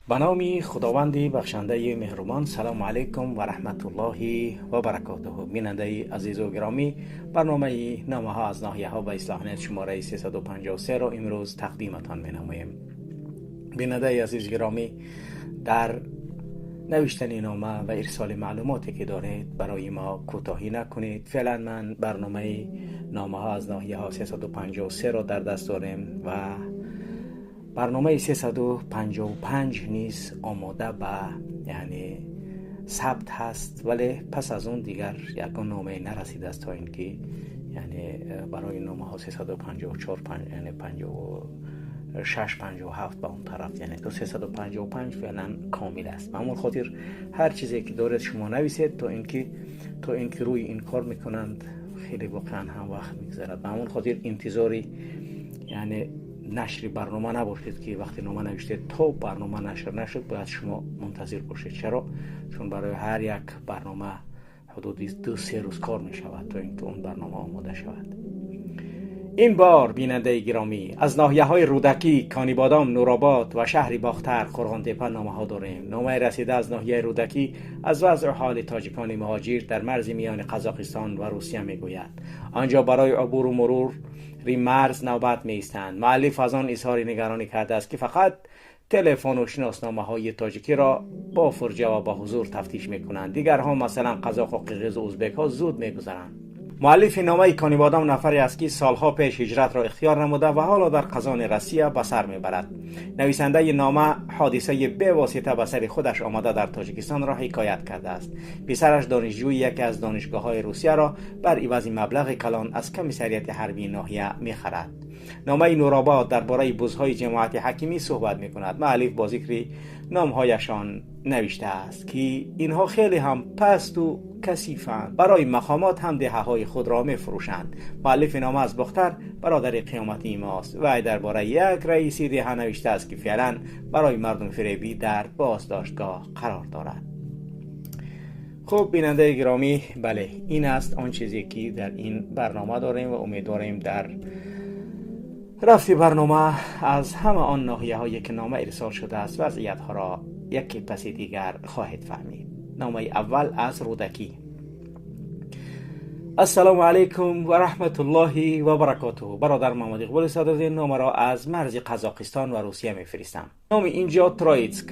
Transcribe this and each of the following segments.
به نام خداوند بخشنده مهربان. سلام علیکم و رحمت الله و برکاته. بیننده عزیز و گرامی، برنامه نامه ها از ناحیه ها به اصلاح نت شماره 353 را امروز تقدیمتان می نماییم. بیننده عزیز گرامی، در نوشتن نامه و ارسال معلوماتی که دارید برای ما کوتاهی نکنید. فعلا من برنامه نامه ها از ناحیه ها 353 را در دست دارم و برنامه 355 نیز آماده به ثبت هست، ولی پس از اون دیگر یکان نامه نرسیده است تا اینکه برای نامه ها 354 56 57 به اون طرف، تو 355 فعلا کامل است. به همون خاطر هر چیزی که دارید شما نویسید تا اینکه روی این کار میکنند خیلی واقعا هم وقت میگذرد. به همون خاطر انتظاری نشر برنامه نباشید که وقتی نامه نوشتید تا برنامه نشر نشد باید شما منتظر باشید. چرا؟ چون برای هر یک برنامه حدود 2-3 روز کار می شود تا اینکه اون برنامه آماده شود. این بار بیننده گرامی از ناحیه های رودکی، کانیبادام، نورآباد و شهر باختر، خرغانتپه نامه ها داریم. نامه رسیده از ناحیه رودکی از وضع حال تاجیکان مهاجر در مرز میان قزاقستان و روسیه می گوید. آنجا برای عبور و مرور مرز نوبت می ایستند. مؤلف از آن اظهار نگرانی کرده است که فقط تلفن و شناسنامه های تاجیکی را با فرجه و با حضور تفتیش می کنند. دیگرها مثلا قزاق و قرقیز و ازبک ها زود می گذرند. مؤلف نامه کانیبادام نفری است که سالها پیش هجرت را اختیار نموده و حالا در خزان روسیه به سر میبرد. نویسنده نامه حادثه به واسطه به سر خودش آمده در تاجیکستان را حکایت کرده است. پسرش دانشجوی یکی از دانشگاه‌های روسیه را بر عوض مبلغ کلان از کمیسریت حربی ناحیه میخرد. نامه نورآباد درباره بزهای جماعت حکیمی صحبت میکند. مؤلف با ذکر نامهایشان نوشته است که اینها خیلی هم پست و کثیفند، برای مقامات هم دهه‌های خود را میفروشند. مؤلف نامه از باختر برادر قیامتی ماست و درباره یک رئیس دهه نوشته است که فعلا برای مردم فریبی در بازداشتگاه قرار دارد. خب بیننده گرامی، بله این است آن چیزی که در این برنامه داریم و امیدواریم در رفت برنامه از همه آن ناحیه هایی که نامه ارسال شده است وضعیت ها را یکی پس دیگر خواهید فهمید. نامه اول از رودکی. السلام علیکم و رحمت الله و برکاته. برادر محمد اقبال صدرالدین نامه را از مرز قزاقستان و روسیه میفرستم. نام اینجا ترویتسک.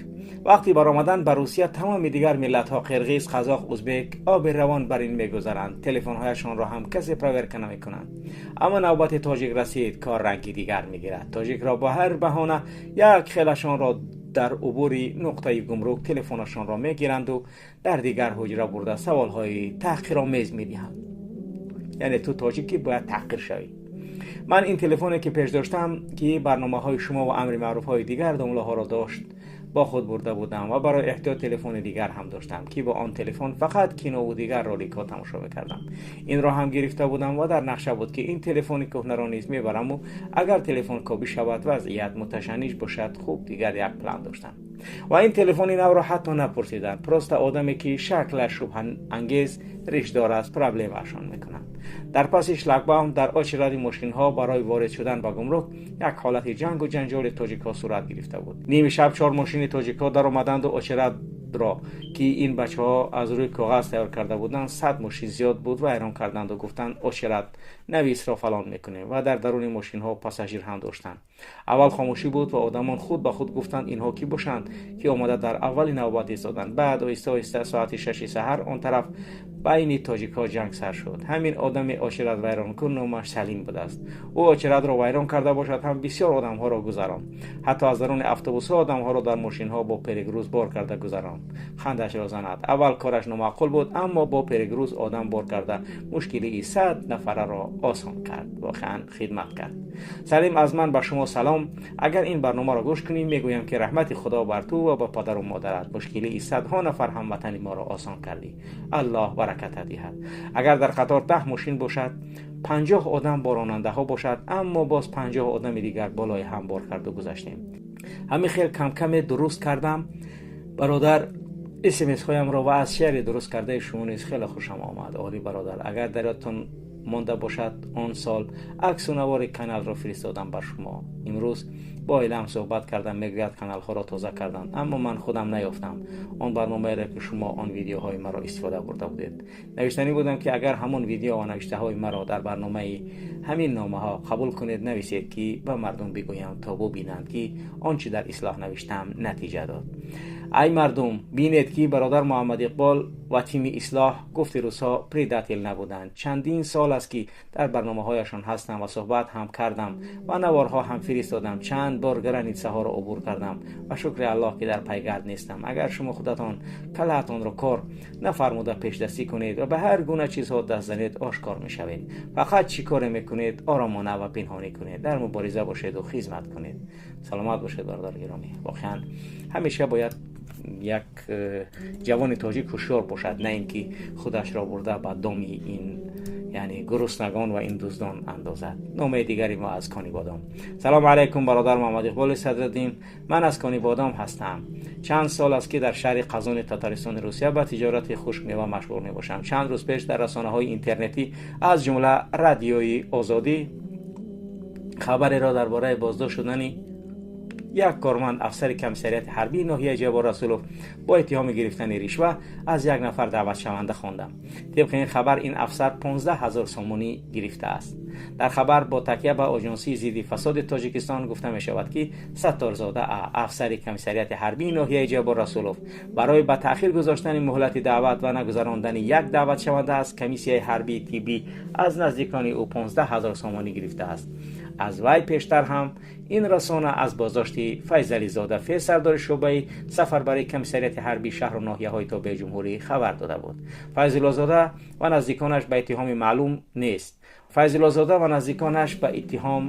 وقتی برآمدن به روسیه تمام دیگر ملت ها قرقیز، قزاق، ازبک آب روان بر این میگذارند. تلفن هایشان را هم کسی پرورک نمیکنند. اما نوبت تاجیک رسید کار رنگی دیگر میگیرد. تاجیک را با هر بهانه یک خیلشان را در عبور نقطه گمرک تلفنشان را میگیرند و در دیگر حجره برده سوالهای تحقیرآمیز میدهند. یعنی تو تاجیکی باید تحقیر شوی. من این تلفنی که پیش داشتم که برنامه های شما و امر معروف های دیگر دامله ها را داشت با خود برده بودم و برای احتیاط تلفن دیگر هم داشتم که با آن تلفن فقط کینو و دیگر رالیکا تماشا میکردم. این را هم گرفته بودم و در نقشه بود که این تلفن کهنه را نیز میبرم و اگر تلفن کابی شود وضعیت متشنج باشد خوب دیگر یک پلان داشتم. و این تلفن نو را حتی نپرسیدن. پروست آدمی که شکلش شبه انگیز ریش دار است پرابلمشان میکنند. در پس شلاگباوم در آچرد ماشین ها برای وارد شدن به گمرک یک حالت جنگ و جنجال تاجیک ها صورت گرفته بود. نیم شب 4 ماشین تاجیک ها در آمدند و آچرد را که این بچه ها از روی کاغذ تیار کرده بودند 100 ماشین زیاد بود و حیران کردند و گفتند آچرد نویس را فلان میکنیم و در درون ماشین ها پاساژیر هم داشتند. اول خاموشی بود و آدمان خود به خود گفتند اینها کی باشند که آمده در اول نوبت ایستادند. بعد آهسته آهسته ساعت 6 سحر آن طرف بین تاجیک ها جنگ سر شد. همین آدم آچرد ویران کن نامش سلیم بود است. او آچرد را ویران کرده باشد هم بسیار آدم ها را گذراند. حتی از درون اتوبوس ها آدم ها را در ماشین ها با پرگروز بار کرده گذراند. خندش را زند. اول کارش نامعقول بود اما با پرگروز آدم بار کرده مشکلی 100 نفره را آسان کرد. واقعا خدمت کرد. سلیم از من به شما سلام. اگر این برنامه را گوش کنیم میگویم که رحمت خدا بر تو و با پدر و مادرت. مشکلی 100 ها نفر هموطن ما را آسان کردی. الله برکت دهد. اگر در قطار 10 ماشین باشد 50 آدم با راننده ها باشد اما باز 50 آدم دیگر بالای هم بار کرد و گذاشتیم. همین خیلی کم کم درست کردم برادر. اسمس هایم را و از شعر درست کرده شما نیز خیلی خوشم آمد. عالی برادر. اگر درتون مانده باشد آن سال عکس و نوار کانال را فرستادم بر شما. امروز با ایلام صحبت کردم، میگوید کانال ها را تازه کردند، اما من خودم نیافتم آن برنامه را که شما آن ویدیوهای مرا استفاده برده بودید. نوشتنی بودم که اگر همون ویدیو و نوشته های مرا در برنامه همین نامه ها قبول کنید، نویسید که به مردم بگویم تا ببینند که آنچه در اصلاح نوشتم نتیجه داد. ای مردم، بینید که برادر محمد اقبال و تیم اصلاح گفت روزها پریداتیل نبودند. چندین سال است که در برنامه هایشان هستم و صحبت هم کردم و نوارها هم فرستادم. چند بار گرانیتسه ها را عبور کردم و شکر الله که در پیگرد نیستم. اگر شما خودتان کلهتان را کار نفرموده پیش دستی کنید و به هر گونه چیزها دست زنید، آشکار می شوید. فقط چی کار میکنید؟ آرامانه و پنهانی کنید، در مبارزه باشید و خدمت کنید. سلامت باشید برادر گرامی. واقعا همیشه باید یک جوان تاجیک هوشیار باشد، نه اینکه خودش را برده به دام این یعنی گرسنگان و این دزدان اندازد. نامه دیگری ما از کانی بادام. سلام علیکم برادر محمد اقبال صدرالدین، من از کانی بادام هستم. چند سال است که در شهر قزان تاتارستان روسیه به تجارت خشک میوه مشغول می باشم. چند روز پیش در رسانه‌های اینترنتی از جمله رادیوی آزادی خبری را درباره بازداشت شدن یک کارمند افسر کمیسریت حربی ناحیه جبار رسولوف با اتهام گرفتن رشوه از یک نفر دعوت شونده خواندم. طبق این خبر این افسر 15,000 سومونی گرفته است. در خبر با تکیه به آژانسی ضد فساد تاجیکستان گفته می شود که ستارزاده افسر کمیسریت حربی ناحیه جبار رسولوف برای به تأخیر گذاشتن مهلت دعوت و نگذراندن یک دعوت شونده از کمیسیه حربی تیبی از نزدیکان او 15,000 سومونی گرفته است. از وی پیشتر هم این رسانه از بازداشت فیضعلی زاده فی سردار شعبه سفربری کمیسریت حربی شهر و ناحیه های تابع جمهوری خبر داده بود. فیضعلی زاده و نزدیکانش به اتهام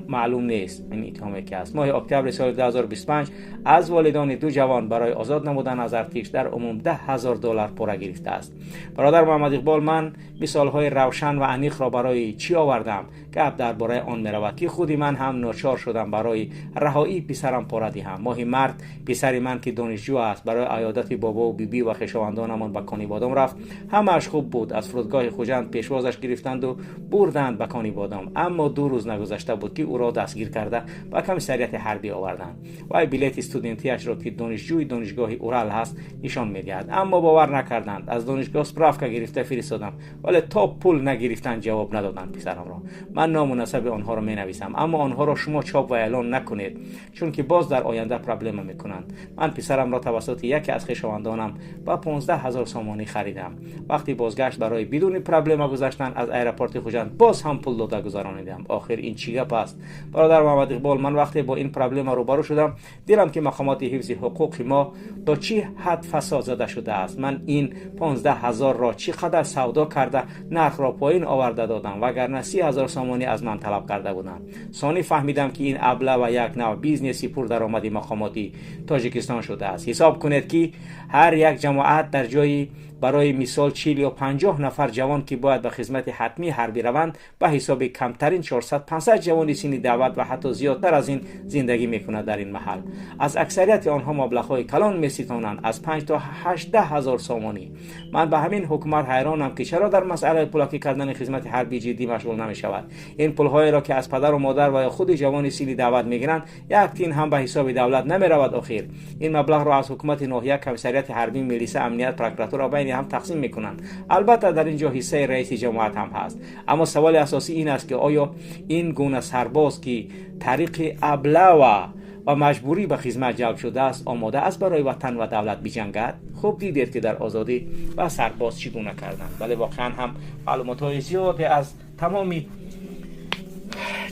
معلوم نیست. این اتهامی که است. ماه اکتبر سال 2025 از والدان دو جوان برای آزاد نمودن از ارتش در عموم $10,000 پوره گرفته است. برادر محمد اقبال، من مثالهای روشن و عمیق را برای چی آوردم که درباره آن می‌رود که خودی من هم ناچار شدم برای رهایی پسرم پوره دهم. ماه مرد پسر من که دانشجو است برای عیادت بابا و بیبی و خویشاوندانمان به کانی بادام رفت. همه‌اش خوب بود. از فرودگاه خوجند پیشوازش گرفتند و بردند به کانی بادام، اما 2 روز نگذشته بود که او را دستگیر کرده به کمیسریت حربی آوردند. وی بلیت استودنتیش را که دانشجوی دانشگاه اورال هست نشان می‌دهد، اما باور نکردند. از دانشگاه سپرافکا گرفته فرستادم، ولی تا پول نگرفتند جواب ندادند پسرم را. من نامناسب آنها را می‌نویسم، اما آنها را شما چاپ و اعلان نکنید، چون که باز در آینده پرابلم می‌کنند. من پسرم را توسط یکی از خویشاوندانم با 15,000 سومانی خریدم. وقتی بازگشت برای بدون پرابلم گذشتن از ایرپورت خوجند باز هم پول داده گذرانیدم. آخر این چی گپ است؟ برادر محمد اقبال، من وقتی با این پرابلم روبرو شدم دیدم که مقامات حفظ حقوق ما تا چی حد فساد زده شده است. من این 15,000 را چقدر سودا کرده نرخ را پایین آورده دادم، وگرنه 30,000 سومانی از من طلب کرده بودند. ثانی فهمیدم که این ابله و یک نوع بیزنسی پر درآمدی مقاماتی تاجیکستان شده است. حساب کنید که هر یک جماعت در جایی برای مثال 40 یا 50 نفر جوان که باید به خدمت حتمی حربی روند، به حساب کمترین 400-500 جوان سن دعوت و حتی زیادتر از این زندگی میکنند در این محل. از اکثریت آنها مبلغ‌های کلان میستانند، از 5 تا 18,000 سومانی. من به همین حکومت حیرانم که چرا در مسئله پولاکی کردن خدمت حربی جدی مشغول نمیشود. این پول‌های را که از پدر و مادر و خود جوان سن دعوت میگیرند یک تین هم به حساب دولت نمیرود. آخر این مبلغ را از حکومت ناحیه، کمیسریت حربی، میلیسه، امنیت، پروکراتور و بین هم تقسیم میکنند. البته در اینجا حصه رئیس جماعت هم هست. اما سوال اساسی این است که آیا این گونه سرباز که طریق ابله و مجبوری به خدمت جلب شده است آماده است برای وطن و دولت بجنگد؟ خوب دیدید که در آزادی و سرباز چگونه کردند. ولی واقعا هم معلومات‌های زیادی از تمامی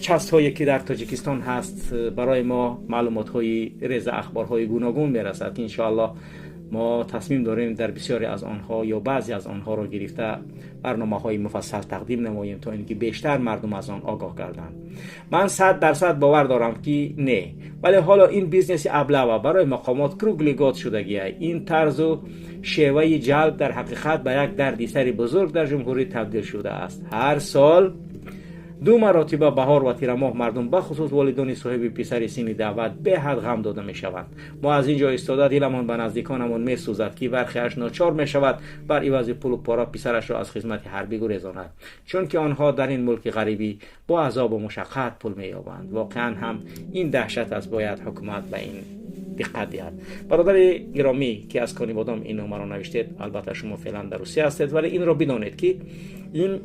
چسب‌هایی که در تاجیکستان هست برای ما معلومات‌های ریز اخبارهای گوناگون میرسد که انشاءالله ما تصمیم داریم در بسیاری از آنها یا بعضی از آنها را گرفته برنامه‌های مفصل تقدیم نماییم تا اینکه بیشتر مردم از آن آگاه گردند. من 100% باور دارم که نه، ولی حالا این بیزنس ابله برای مقامات کروگلیگات شدگیه. این طرز و شیوه جلب در حقیقت به یک دردسر بزرگ در جمهوری تبدیل شده است. هر سال دو مراتب بهار و تیر ماه مردم به خصوص والدان صاحب پسر سین دعوت به حد غم داده می شوند. ما از اینجا ایستاده دلمان به نزدیکانمون می سوزد که برخیش ناچار می شود بر عوض پول و پارا پسرش را از خدمت حربی گریزاند، چون که آنها در این ملک غریبی با عذاب و مشقت پول می یابند. واقعا هم این دهشت است، باید حکومت به این دقت دهد. برادر گرامی که از کانی بادام این نامه را نوشتید، البته شما فعلا در روسیه هستید، ولی این را بدانید که این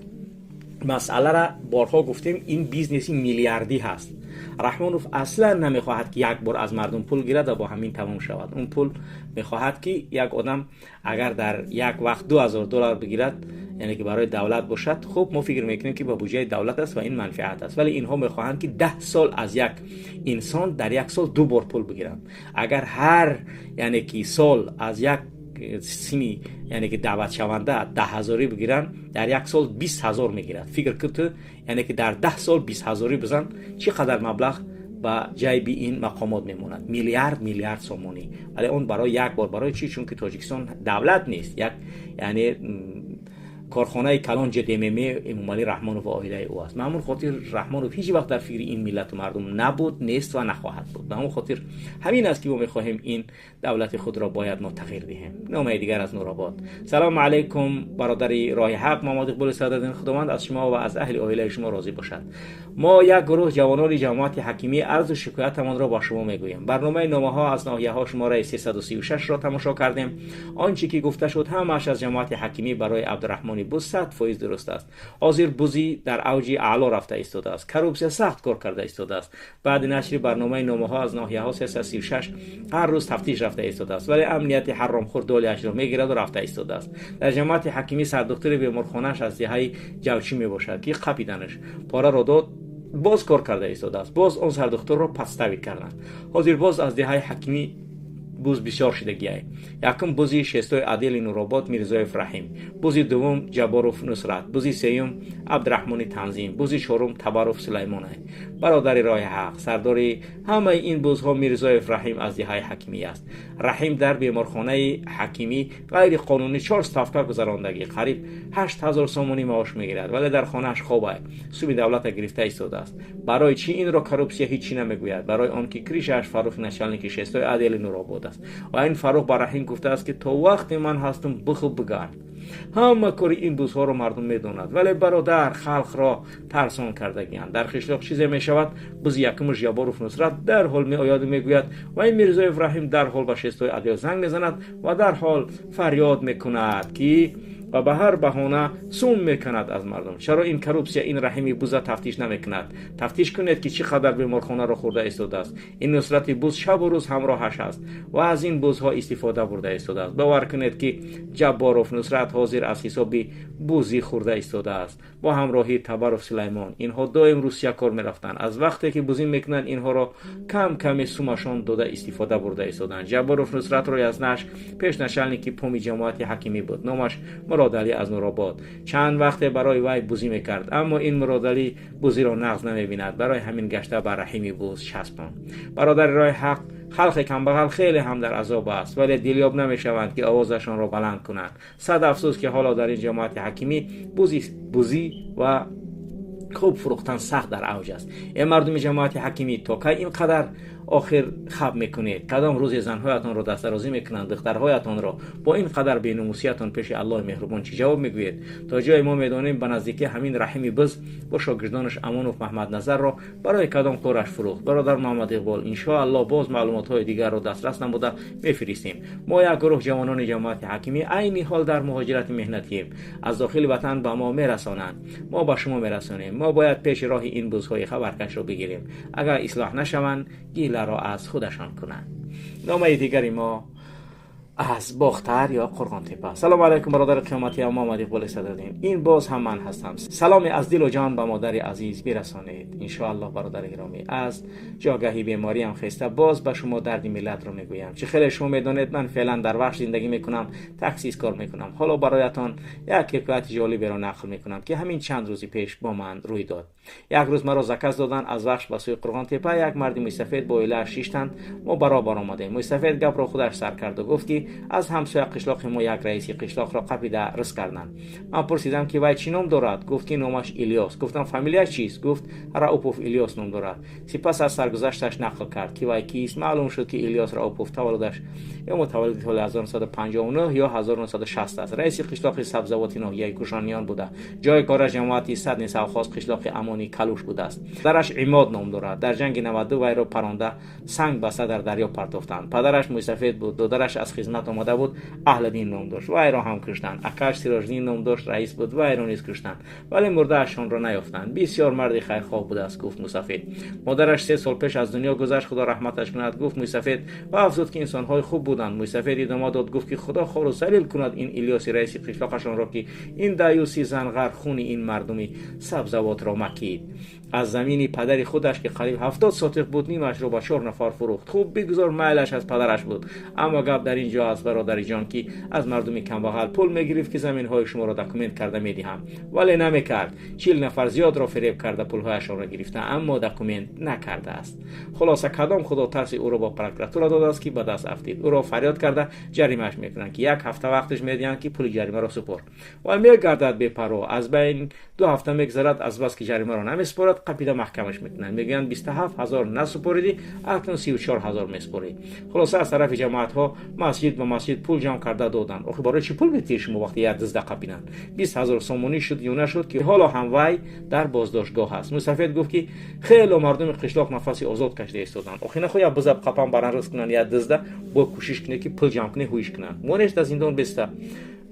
مسئله را بارها گفتیم، این بیزنسی میلیاردی هست. رحمانوف اصلا نمیخواهد که یک بار از مردم پول گیرد و با همین تمام شود. اون پول میخواهد که یک آدم اگر در یک وقت $2000 بگیرد، یعنی که برای دولت باشد، خب ما فکر میکنیم که با بودجه دولت است و این منفعت است، ولی اینها میخواهند که 10 سال از یک انسان در یک سال 2 بار پول بگیرند. اگر هر یعنی که سال از یک سینی یعنی که دعوت شونده 10,000 بگیرن، در یک سال 20,000 میگیرد. فکر کن تو، یعنی که در 10 سال 20,000 بزن چقدر مبلغ با جیب این مقامات میموند؟ میلیارد سومونی. ولی اون برای یک بار، برای چی؟ چون که تاجیکستان دولت نیست، یک یعنی کارخانه کلان جدممه امامعلی رحمانوف و عائله او است. همون خاطر رحمانوف هیچ وقت در فکر این ملت و مردم نبود، نیست و نخواهد بود. به همون خاطر همین است که ما میخواهیم این دولت خود را باید ما تغییر دهیم. نامه دیگر از نورآباد. سلام علیکم برادر راه حق، محمد اقبال سعادت‌دین، خداوند از شما و از اهل عائله شما راضی باشد. ما یک گروه جوانان جماعت حکیمی عرض و شکایتمان را با شما میگوییم. برنامه نامه‌ها از ناحیه‌ها شماره 336 را تماشا کردیم. آنچه که گفته شد همش از جماعت حکیمی برای عبدالرحمن بوز 100% درست است. حاضر بوزی در اوج اعلا رفته ایستاده است. کروبسیا سخت کار کرده ایستاده است. بعد نشر برنامه نامه‌ها از ناحیه‌ها 336 هر روز تفتیش رفته ایستاده است، ولی امنیت حرامخور دالیش را میگیرد و رفته ایستاده است. در جماعت حکیمی سردکتر بیمارخانه‌اش از دهه جوچی میباشد که قپیدنش پاره را داد، باز کار کرده ایستاده است. باز اون سردکتر را پستوی کردند. حاضر باز از دهه حکیمی بوز بسیار شدگی است. یکم بوزی شستای عادل نورآباد میرزایف رحیم، بوزی دوم جباروف نصرت، بوزی سیوم عبدالرحمن تنظیم، بوزی چهارم تبروف سلیمان است. برادر راه حق سردار همه این بوزها میرزایف رحیم از دهه حکیمی است. رحیم در بیمارخانه حکیمی غیر قانونی 4 صفقه گذراندگی قریب 8000 سومونی معاش میگیرد، ولی در خانه‌اش خواب است. سوی دولت گرفته ایستاده است. برای چی این را کروپسیا هیچی نمیگوید؟ برای آنکه کریشش فاروق نشالنیک شستای عادل نورآباد است و این فاروق بر رحیم گفته است که تا وقتی من هستم بخوب بگرد. همه کاری این بوزها رو مردم میدوند، ولی برادر خلق را ترسان کردگیند. در خشلاق چیزی میشود، بوز یکمش جباروف نصرت در حال میآید میگوید و این میرزا ابراهیم در حال به شستای عادل زنگ میزند و در حال فریاد میکند که و به هر بهانه سوم میکند از مردم. چرا این کروپسیا این رحیمی بوز تفتیش نمیکند؟ تفتیش کنید که چقدر بیمارخانه را خورده ایستاده است. این نصرتی بوز شب و روز همراهش است و از این بوزها استفاده برده ایستاده است. باور کنید که جباروف نصرت حاضر از حساب بوزی خورده ایستاده است با همراهی تبروف سلیمان. اینها دائم روسیه کار میرفتند. از وقتی که بوزی میکنند اینها را کم کم سومشان داده استفاده برده ایستادند. جباروف نصرت را از نش پیش نشالنیکی پومی جماعت حکیمی بود. نامش مرادعلی از نورآباد. چند وقت برای وی بوزی میکرد، اما این مرادعلی بوزی را نقض نمیبیند. برای همین گشته بر رحیمی بوز چسباند. برادر راه حق خلق کمبغل خیلی هم در عذاب است، ولی دلیاب نمیشوند که آوازشان را بلند کنند. صد افسوس که حالا در این جماعت حکیمی بوزی و خوب فروختن سخت در اوج است. این مردم جماعت حکیمی تا که اینقدر آخر خب میکنید؟ کدام روز زنهایتان را دست درازی میکنند، دخترهایتان را با این قدر بینموسیتان پیش الله مهربان چی جواب میگویید؟ تا جای ما میدانیم به نزدیکی همین رحیمی بز با شاگردانش امان و محمد نظر را برای کدام کارش فروخت. برادر محمد اقبال ان شاء الله باز معلومات های دیگر را دسترس نموده میفرستیم. ما یک گروه جوانان جماعت حکیمی عین حال در مهاجرت مهنتیم، از داخل وطن به ما میرسانند، ما به شما میرسانیم. ما باید پیش راه این بزهای خبرکش را بگیریم. اگر اصلاح نشوند گیله را از خودشان کنند. نامه دیگری ما از باختر یا قرغانتپه. سلام علیکم برادر قیامتی، محمد اقبال سعادت‌دین. این باز هم من هستم. سلام از دل و جان به مادر عزیز برسانید ان شاء الله. برادر گرامی، از جاگهی بیماری هم خسته باز به شما درد ملت رو میگویم. چه خیلی شما میدونید من فعلا در وحش زندگی میکنم، تاکسی کار میکنم. حالا برایتان یک حکایت جالبی را نقل میکنم که همین چند روزی پیش با من روی داد. یک روز مرا زکس دادن از وحش به سوی قرغان تپه. یک مرد موسفید با ایله 6 تن ما برابر آمدیم. موسفید گپ را خودش سر کرد و گفت که از همسایه قشلاق ما یک رئیسی قشلاق را قپیده رس کردند. من پرسیدم که وای چی نام دارد؟ گفت که نامش الیاس. گفتم فامیلیش چیست؟ گفت راوپوف الیاس نام دارد. سپس از سرگذشتش نقل کرد که وای کیست. معلوم شد که الیاس راوپوف تولدش یا متولد سال 1959 یا 1960 است. رئیس قشلاق سبزوات ناحیه کوشانیان بوده. جای کار جماعتی 100 نسل خاص قشلاق امانی کلوش بوده است. پدرش عماد نام دارد. در جنگ 92 وی را پرانده سنگ بسته در دریا پرتافتند. پدرش موسفید بود. دادرش از خدمت آمده بود، اهل دین نام داشت. وی را هم کشتند. اکاش سراجدین نام داشت، رئیس بود. وی را نیز کشتند ولی مرده اشان را نیافتند. بسیار مرد خیرخواه بوده است، گفت موسفید. مادرش 3 سال پیش از دنیا گذشت، خدا رحمتش کند، گفت موسفید. و افزود که انسان های خوب بودند. موسفید ادامه داد گفت که خدا خور و ذلیل کند این الیاس رئیس قشلاقشان را که این دایوسی زنغر خون این مردمی سبزوات را مکید. از زمینی پدری خودش که قریب 70 ساتق بود نیمش را به 4 نفر فروخت. خوب بگذار میلش از پدرش بود. اما گپ در اینجا از برادر جان که از مردمی کمبغل پول میگرفت که زمین های شما را داکومنت کرده میدهم، ولی نمیکرد. 40 نفر زیاد را فریب کرده پول هایشان را گرفته اما داکومنت نکرده است. خلاصه کدام خدا ترس او را با پروکراتور داده است که به دست افتید. او را فریاد کرده جریمهش میکنند که 1 هفته وقتش میدهند که پول جریمه را سپرد و میگردد بی‌پروا. از بین 2 هفته میگذرد، از بس که جریمه را نمیسپارد قپیده محکمش میکنند. میگن 27000 نسپاریدی، اکنون 34000 میسپاری. خلاصه از طرف جماعت ها مسجد و مسجد پول جمع کرده دادن. آخه برای چی پول میتیر شما وقتی یک دزد قپیدن؟ 20000 سومونی شد یا نشد که حالا هم وی در بازداشتگاه است. موسفید گفت که خیلی مردم قشلاق نفسی آزاد کشیده ایستادن. آخه نخویا بزب قپم برن رس کنن یا دزد با کوشش کنه که پول جمع کنه هویش کنن. مونش در زندان بسته.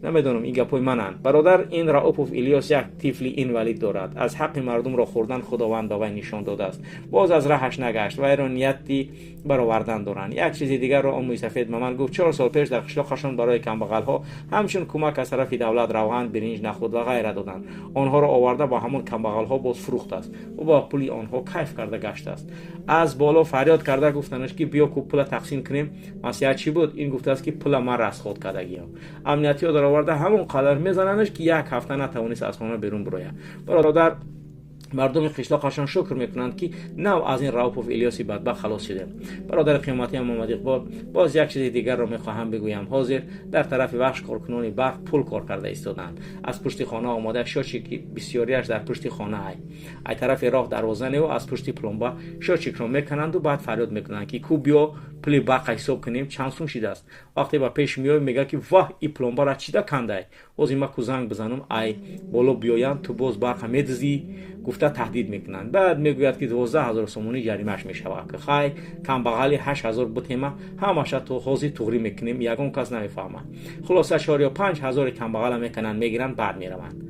نمیدونم این گپای منن. برادر این راوپوف الیاس یک طفلی اینوالید دارد. از حق مردم را خوردن خداوند به وی نشان داده است. باز از راهش نگشت. وی را نیتی برآوردن دارند. یک چیز دیگر را موسفید من گفت 4 سال پیش در قشلاقشان برای کمبغل ها همچون کمک از طرف دولت روغن، برنج، نخود و غیره دادند. آنها را آورده با همون کمبغل ها باز فروخت است و با پولی آنها کیف کرده گشته است. از بالا فریاد کرده گفتنش که بیا کو پول تقسیم کنیم. مسئله چی بود؟ این گفته است که پول ما را از خود کردگی. امنیتی ها آورده همون قدر میزننش که 1 هفته نتوانست از خانه بیرون برایه. برادر مردم قشلاقشان شکر میکنند که نو از این راوپوف الیاسی بدبخت خلاص شدیم. برادر قیمتی محمد اقبال باز یک چیز دیگر را میخواهم بگویم. حاضر در طرف بخش کارکنان برق پول کار کرده ایستادند. از پشت خانه آمده شاچی که بسیاریش در پشت خانه ای طرف راه دروازه و از پشت پلمبا شاچی را میکنند و بعد فریاد میکنند که کو بیا پول برق حساب کنیم چند سون شده است. وقتی با پیش میای میگه که واه این پلمبا را چیدا کنده باز ما کو زنگ بزنم ای بالا بیاین تو باز برق میدزی گفته تهدید میکنند. بعد میگوید که 12000 سومونی جریمهش میشود که خای کم بغلی 8000 بتیمه همش تو خوزی توغری میکنیم یگون کس نمیفهمه. خلاصه 4500 کم بغل میکنن میگیرن بعد میروند.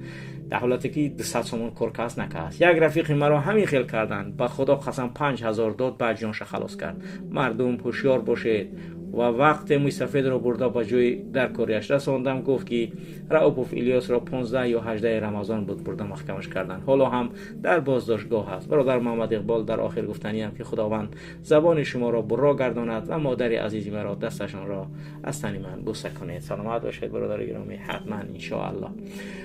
در حالتی که 200 سومون کورکاس نکاست. یک رفیق مرا همین خیل کردند. با خدا قسم 5000 داد بعد جانش خلاص کرد. مردم هوشیار باشید. و وقت موسفید را برده با جای در کاریش رساندم گفت که راوپوف الیاس را 15 یا 18 رمضان بود برده محکمش کردن. حالا هم در بازداشتگاه است. برادر محمد اقبال در آخر گفتنی هم که خداوند زبان شما را برا گرداند و مادر عزیزی مرا دستشان را از تن من بوسه کنید. سلامت باشید برادر گرامی، حتما ان شاء الله.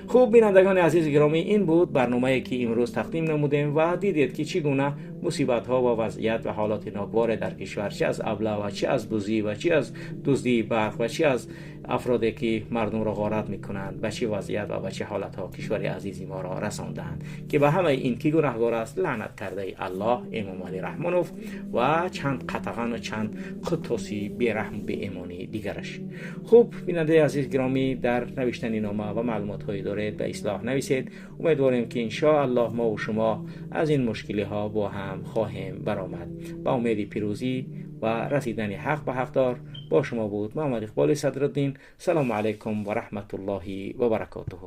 خوب بینندگان عزیز گرامی، این بود برنامه‌ای که امروز تقدیم نمودیم و دیدید که چگونه مصیبت ها و وضعیت و حالات ناگوار در کشور، چه از ابله و چه از بوزی و چه از دزدی برق و چه از افرادی که مردم را غارت میکنند به چه وضعیت و به چه حالت ها کشور عزیزی ما را رساندند که به همه این که گناهکار است لعنت کرده الله امام علی رحمانوف و چند قطغن و چند قطوسی بیرحم به ایمانی دیگرش. خوب بیننده عزیز گرامی، در نوشتن نامه و معلومات هایی دارید به اصلاح نویسید. امیدواریم که ان شاء الله ما و شما از این مشکلی ها با هم خواهیم برآمد. با امید پیروزی و رسیدن حق به حقدار با شما بود محمد اقبال صدرالدین. سلام علیکم و رحمت الله و برکاته.